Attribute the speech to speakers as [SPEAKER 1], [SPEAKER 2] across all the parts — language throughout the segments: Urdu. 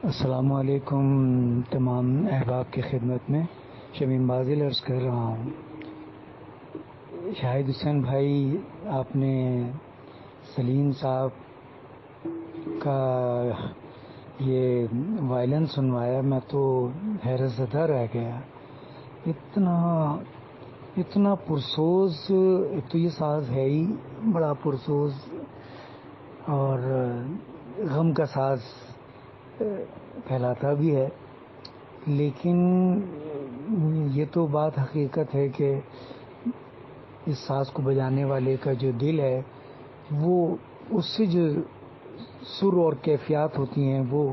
[SPEAKER 1] السلام علیکم تمام احباب کی خدمت میں شمیم بازل عرض کر رہا ہوں۔ شاہد حسین بھائی، آپ نے سلیم صاحب کا یہ وائلن سنوایا، میں تو حیرت زدہ رہ گیا۔ اتنا پرسوز، ایک تو یہ ساز ہے ہی بڑا پرسوز اور غم کا ساز کہلاتا بھی ہے، لیکن یہ تو بات حقیقت ہے کہ اس ساز کو بجانے والے کا جو دل ہے وہ اس سے جو سر اور کیفیات ہوتی ہیں وہ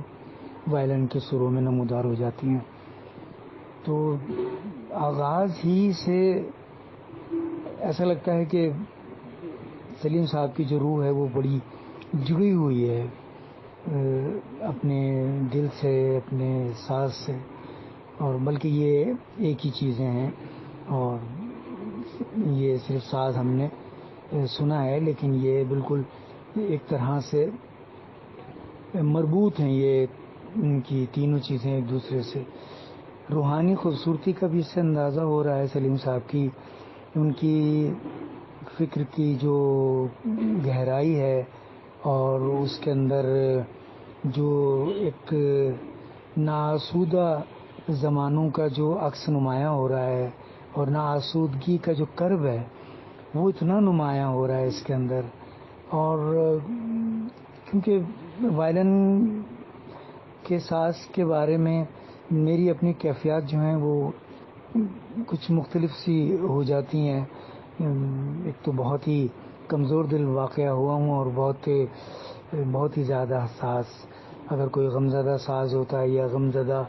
[SPEAKER 1] وائلن کے سروں میں نمودار ہو جاتی ہیں۔ تو آغاز ہی سے ایسا لگتا ہے کہ سلیم صاحب کی جو روح ہے وہ بڑی جڑی ہوئی ہے اپنے دل سے، اپنے ساز سے، اور بلکہ یہ ایک ہی چیزیں ہیں اور یہ صرف ساز ہم نے سنا ہے، لیکن یہ بالکل ایک طرح سے مربوط ہیں، یہ ان کی تینوں چیزیں ایک دوسرے سے۔ روحانی خوبصورتی کا بھی اس سے اندازہ ہو رہا ہے سلیم صاحب کی، ان کی فکر کی جو گہرائی ہے اور اس کے اندر جو ایک ناآسودہ زمانوں کا جو عکس نمایاں ہو رہا ہے اور ناآسودگی کا جو کرب ہے وہ اتنا نمایاں ہو رہا ہے اس کے اندر۔ اور کیونکہ وائلن کے ساز کے بارے میں میری اپنی کیفیات جو ہیں وہ کچھ مختلف سی ہو جاتی ہیں۔ ایک تو بہت ہی کمزور دل واقعہ ہوا ہوں اور بہت ہی زیادہ حساس۔ اگر کوئی غمزدہ ساز ہوتا ہے یا غمزدہ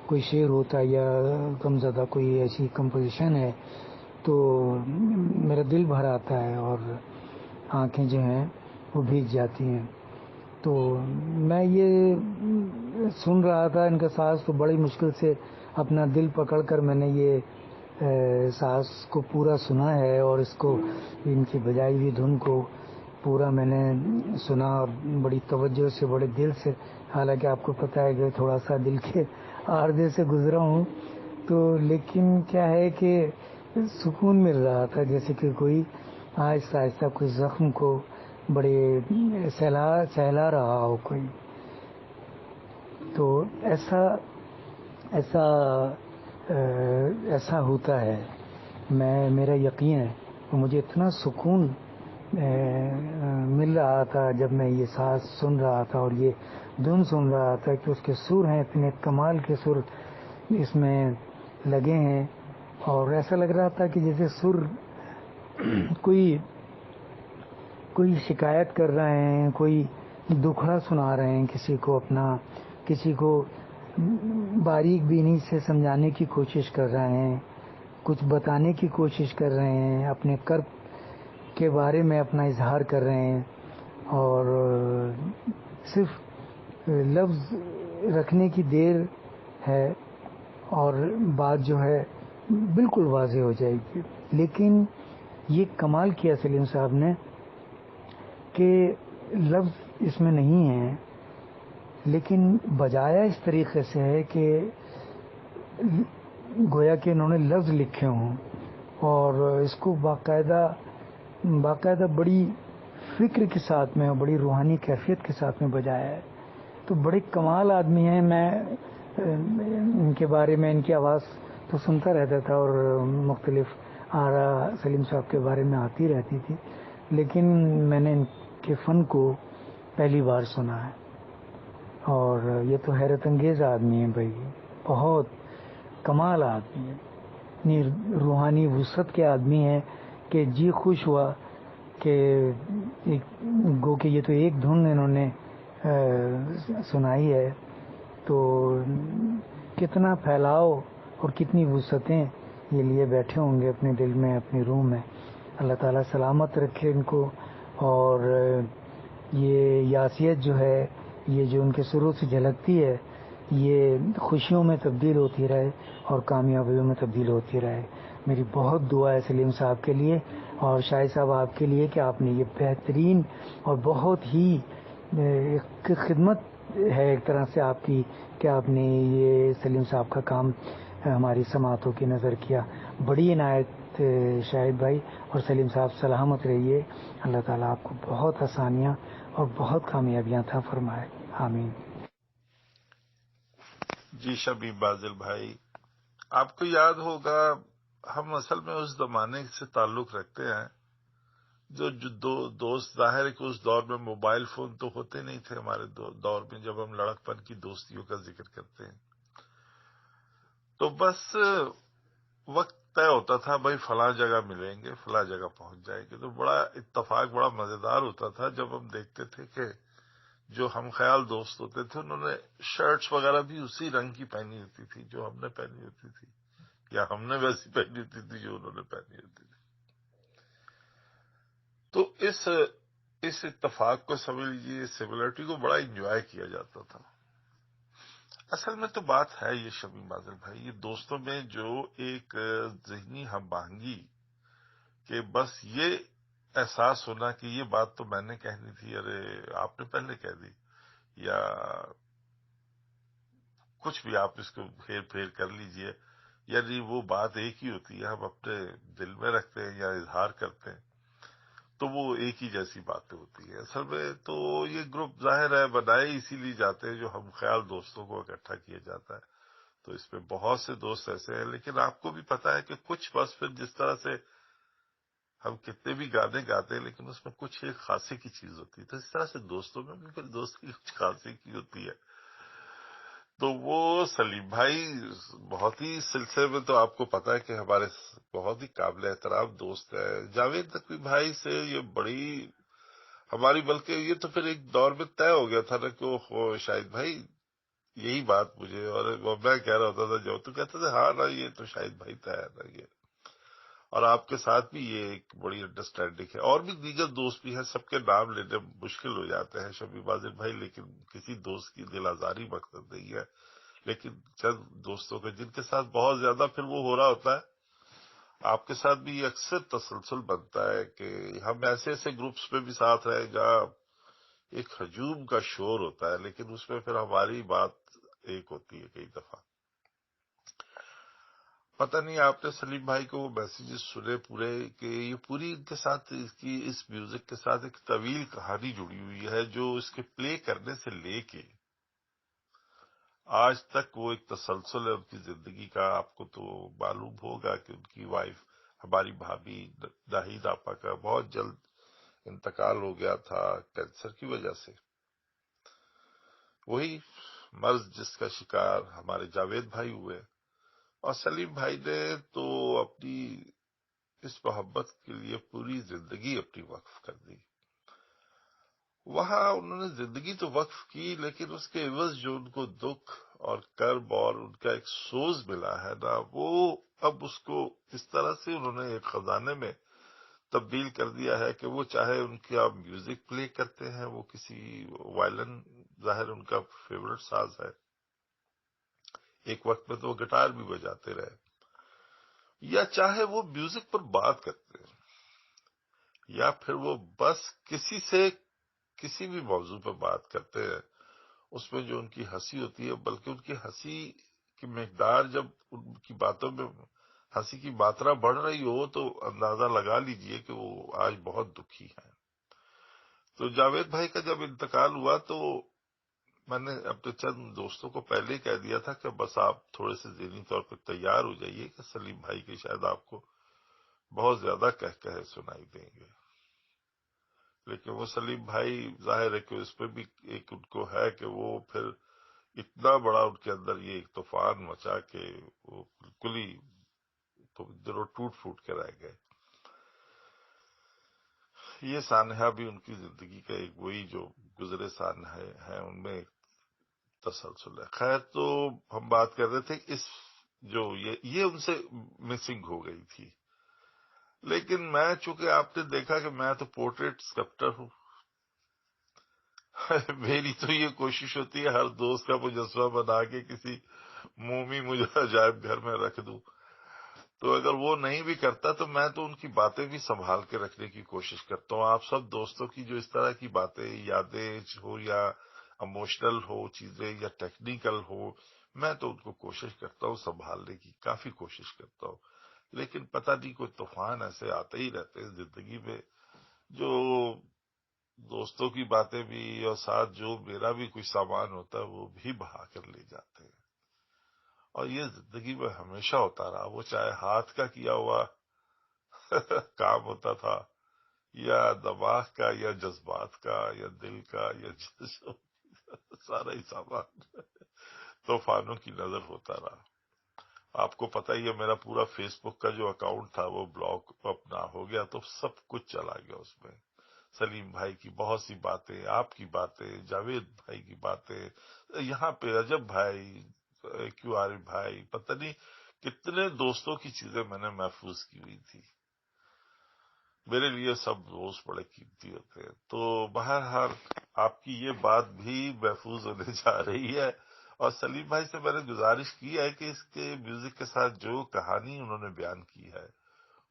[SPEAKER 1] کوئی شعر ہوتا ہے یا غمزدہ کوئی ایسی کمپوزیشن ہے تو میرا دل بھر آتا ہے اور آنکھیں جو ہیں وہ بھیگ جاتی ہیں۔ تو میں یہ سن رہا تھا ان کا ساز، تو بڑی مشکل سے اپنا دل پکڑ کر میں نے یہ ساز کو پورا سنا ہے اور اس کو، ان کی بجائی ہوئی دھن کو پورا میں نے سنا اور بڑی توجہ سے، بڑے دل سے، حالانکہ آپ کو پتہ ہے کہ تھوڑا سا دل کے عارضے سے گزرا ہوں، تو لیکن کیا ہے کہ سکون مل رہا تھا، جیسے کہ کوئی آہستہ آہستہ کوئی زخم کو بڑے سہلا رہا ہو کوئی۔ تو ایسا ہوتا ہے، میرا یقین ہے، اور مجھے اتنا سکون مل رہا تھا جب میں یہ ساز سن رہا تھا اور یہ دھن سن رہا تھا کہ اس کے سر ہیں اتنے کمال کے سر اس میں لگے ہیں، اور ایسا لگ رہا تھا کہ جیسے سر کوئی شکایت کر رہے ہیں، کوئی دکھڑا سنا رہے ہیں کسی کو اپنا، کسی کو باریک بینی سے سمجھانے کی کوشش کر رہے ہیں، کچھ بتانے کی کوشش کر رہے ہیں، اپنے کرب کے بارے میں اپنا اظہار کر رہے ہیں، اور صرف لفظ رکھنے کی دیر ہے اور بات جو ہے بالکل واضح ہو جائے گی۔ لیکن یہ کمال کیا سلیم صاحب نے کہ لفظ اس میں نہیں ہیں، لیکن بجایا اس طریقے سے ہے کہ گویا کہ انہوں نے لفظ لکھے ہوں اور اس کو باقاعدہ بڑی فکر کے ساتھ میں اور بڑی روحانی کیفیت کے ساتھ میں بجایا ہے۔ تو بڑے کمال آدمی ہیں۔ میں ان کے بارے میں، ان کی آواز تو سنتا رہتا تھا اور مختلف آرا سلیم صاحب کے بارے میں آتی رہتی تھی، لیکن میں نے ان کے فن کو پہلی بار سنا ہے، اور یہ تو حیرت انگیز آدمی ہے بھائی، بہت کمال آدمی ہے، اتنی روحانی وسعت کے آدمی ہیں کہ جی خوش ہوا کہ گو کہ یہ تو ایک دھن انہوں نے سنائی ہے، تو کتنا پھیلاؤ اور کتنی وسعتیں یہ لیے بیٹھے ہوں گے اپنے دل میں، اپنی روح میں۔ اللہ تعالیٰ سلامت رکھے ان کو، اور یہ یاسیت جو ہے، یہ جو ان کے سروں سے جھلکتی ہے، یہ خوشیوں میں تبدیل ہوتی رہے اور کامیابیوں میں تبدیل ہوتی رہے۔ میری بہت دعا ہے سلیم صاحب کے لیے اور شاہد صاحب آپ کے لیے کہ آپ نے یہ بہترین اور بہت ہی خدمت ہے ایک طرح سے آپ کی کہ آپ نے یہ سلیم صاحب کا کام ہماری سماعتوں کی نظر کیا. بڑی عنایت شاہد بھائی. اور سلیم صاحب سلامت رہیے. اللہ تعالیٰ آپ کو بہت آسانیاں اور بہت کامیابیاں عطا فرمائے. آمین.
[SPEAKER 2] جی شبیب بازل بھائی، آپ کو یاد ہوگا ہم اصل میں اس زمانے سے تعلق رکھتے ہیں جو دوست، ظاہر ہے کہ اس دور میں موبائل فون تو ہوتے نہیں تھے ہمارے دور میں. جب ہم لڑکپن کی دوستیوں کا ذکر کرتے ہیں تو بس وقت طے ہوتا تھا، بھائی فلاں جگہ ملیں گے، فلاں جگہ پہنچ جائیں گے. تو بڑا اتفاق، بڑا مزیدار ہوتا تھا جب ہم دیکھتے تھے کہ جو ہم خیال دوست ہوتے تھے انہوں نے شرٹس وغیرہ بھی اسی رنگ کی پہنی ہوتی تھی جو ہم نے پہنی ہوتی تھی، یا ہم نے ویسی پہنی ہوتی تھی جو انہوں نے پہنی ہوتی تھی. تو اس اتفاق کو سمجھ لیجیے، سملرٹی کو بڑا انجوائے کیا جاتا تھا. اصل میں تو بات ہے یہ شبیب بازل بھائی، یہ دوستوں میں جو ایک ذہنی ہم آہنگی، کہ بس یہ احساس ہونا کہ یہ بات تو میں نے کہنی تھی، ارے آپ نے پہلے کہہ دی، یا کچھ بھی آپ اس کو پھیر پھیر کر لیجئے، یعنی وہ بات ایک ہی ہوتی ہے، ہم اپنے دل میں رکھتے ہیں یا اظہار کرتے ہیں تو وہ ایک ہی جیسی باتیں ہوتی ہیں. اصل میں تو یہ گروپ ظاہر ہے بنائے اسی لیے جاتے ہیں جو ہم خیال دوستوں کو اکٹھا کیا جاتا ہے. تو اس میں بہت سے دوست ایسے ہیں، لیکن آپ کو بھی پتا ہے کہ کچھ بس پھر جس طرح سے ہم کتنے بھی گانے گاتے ہیں لیکن اس میں کچھ ایک خاصے کی چیز ہوتی ہے. تو اس طرح سے دوستوں میں بھی پھر دوست کی کچھ خاصے کی ہوتی ہے. تو وہ سلیم بھائی بہت ہی سلسلے میں تو آپ کو پتا ہے کہ ہمارے بہت ہی قابل احترام دوست ہیں. جاوید نقوی بھائی سے یہ بڑی ہماری، بلکہ یہ تو پھر ایک دور میں طے ہو گیا تھا نا کہ شاہد بھائی یہی بات مجھے، اور میں کہہ رہا ہوتا تھا جو تو کہتے تھے ہاں نا یہ تو شاہد بھائی طے ہے نا یہ. اور آپ کے ساتھ بھی یہ ایک بڑی انڈرسٹینڈنگ ہے. اور بھی دیگر دوست بھی ہیں، سب کے نام لینے مشکل ہو جاتے ہیں شبیب بازل بھائی، لیکن کسی دوست کی دل آزاری مقصد نہیں ہے. لیکن چند دوستوں کے جن کے ساتھ بہت زیادہ پھر وہ ہو رہا ہوتا ہے، آپ کے ساتھ بھی یہ اکثر تسلسل بنتا ہے کہ ہم ایسے ایسے گروپس میں بھی ساتھ رہے جہاں ایک ہجوم کا شور ہوتا ہے، لیکن اس میں پھر ہماری بات ایک ہوتی ہے. کئی دفعہ پتہ نہیں آپ نے سلیم بھائی کو وہ میسیجز سنے پورے، کہ یہ پوری ان کے ساتھ اس میوزک کے ساتھ ایک طویل کہانی جڑی ہوئی ہے جو اس کے پلے کرنے سے لے کے آج تک وہ ایک تسلسل ہے ان کی زندگی کا. آپ کو تو معلوم ہوگا کہ ان کی وائف، ہماری بھابھی ناہید آپا کا بہت جلد انتقال ہو گیا تھا کینسر کی وجہ سے. وہی مرض جس کا شکار ہمارے جاوید بھائی ہوئے، اور سلیم بھائی نے تو اپنی اس محبت کے لیے پوری زندگی اپنی وقف کر دی. وہاں انہوں نے زندگی تو وقف کی، لیکن اس کے عوض جو ان کو دکھ اور کرب اور ان کا ایک سوز ملا ہے نا، وہ اب اس کو اس طرح سے انہوں نے ایک خزانے میں تبدیل کر دیا ہے کہ وہ چاہے ان کا میوزک پلے کرتے ہیں، وہ کسی وائلن، ظاہر ان کا فیورٹ ساز ہے، ایک وقت میں تو وہ گٹار بھی بجاتے رہے، یا چاہے وہ میوزک پر بات کرتے ہیں، یا پھر وہ بس کسی سے کسی بھی موضوع پر بات کرتے ہیں، اس میں جو ان کی ہنسی ہوتی ہے، بلکہ ان کی ہنسی کی مقدار، جب ان کی باتوں میں ہنسی کی ماترا بڑھ رہی ہو تو اندازہ لگا لیجئے کہ وہ آج بہت دکھی ہیں. تو جاوید بھائی کا جب انتقال ہوا تو میں نے اپنے چند دوستوں کو پہلے ہی کہہ دیا تھا کہ بس آپ تھوڑے سے ذہنی طور پہ تیار ہو جائیے کہ سلیم بھائی کے شاید آپ کو بہت زیادہ کہے سنائی دیں گے. لیکن وہ سلیم بھائی ظاہر ہے کہ اس پہ بھی ایک ان کو ہے کہ وہ پھر اتنا بڑا ان کے اندر یہ ایک طوفان مچا کہ وہ بالکل ہی تو ادھر ٹوٹ پھوٹ کے رہ گئے. یہ سانحہ بھی ان کی زندگی کا ایک وہی جو گزرے سانحہ ہیں ان میں ایک تسلسل ہے. خیر، تو ہم بات کر رہے تھے اس جو یہ ان سے مسنگ ہو گئی تھی. لیکن میں چونکہ آپ نے دیکھا کہ میں تو پورٹریٹ اسکلپٹر ہوں، میری تو یہ کوشش ہوتی ہے ہر دوست کا مجسمہ بنا کے کسی مومی مجھے عجائب گھر میں رکھ دوں. تو اگر وہ نہیں بھی کرتا تو میں تو ان کی باتیں بھی سنبھال کے رکھنے کی کوشش کرتا ہوں. آپ سب دوستوں کی جو اس طرح کی باتیں، یادیں ہو یا اموشنل ہو چیزیں یا ٹیکنیکل ہو، میں تو ان کو کوشش کرتا ہوں سنبھالنے کی، کافی کوشش کرتا ہوں، لیکن پتہ نہیں کوئی طوفان ایسے آتے ہی رہتے ہیں زندگی میں، جو دوستوں کی باتیں بھی اور ساتھ جو میرا بھی کچھ سامان ہوتا ہے وہ بھی بہا کر لے جاتے ہیں۔ اور یہ زندگی میں ہمیشہ ہوتا رہا، وہ چاہے ہاتھ کا کیا ہوا کام ہوتا تھا یا دماغ کا یا جذبات کا یا دل کا یا سارا ہی سامان طوفانوں کی نظر ہوتا رہا۔ آپ کو پتہ ہی ہے میرا پورا فیس بک کا جو اکاؤنٹ تھا وہ بلاک اپنا ہو گیا، تو سب کچھ چلا گیا اس میں، سلیم بھائی کی بہت سی باتیں، آپ کی باتیں، جاوید بھائی کی باتیں، یہاں پہ رجب بھائی، کیو آر بھائی، پتہ نہیں کتنے دوستوں کی چیزیں میں نے محفوظ کی ہوئی تھی۔ میرے لیے سب دوست بڑے قیمتی ہوتے ہیں۔ تو بہرحال آپ کی یہ بات بھی محفوظ ہونے جا رہی ہے، اور سلیم بھائی سے میں نے گزارش کی ہے کہ اس کے میوزک کے ساتھ جو کہانی انہوں نے بیان کی ہے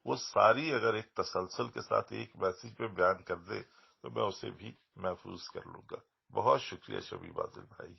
[SPEAKER 2] وہ ساری اگر ایک تسلسل کے ساتھ ایک میسج پہ بیان کر دے تو میں اسے بھی محفوظ کر لوں گا۔ بہت شکریہ شبیب عادل بھائی۔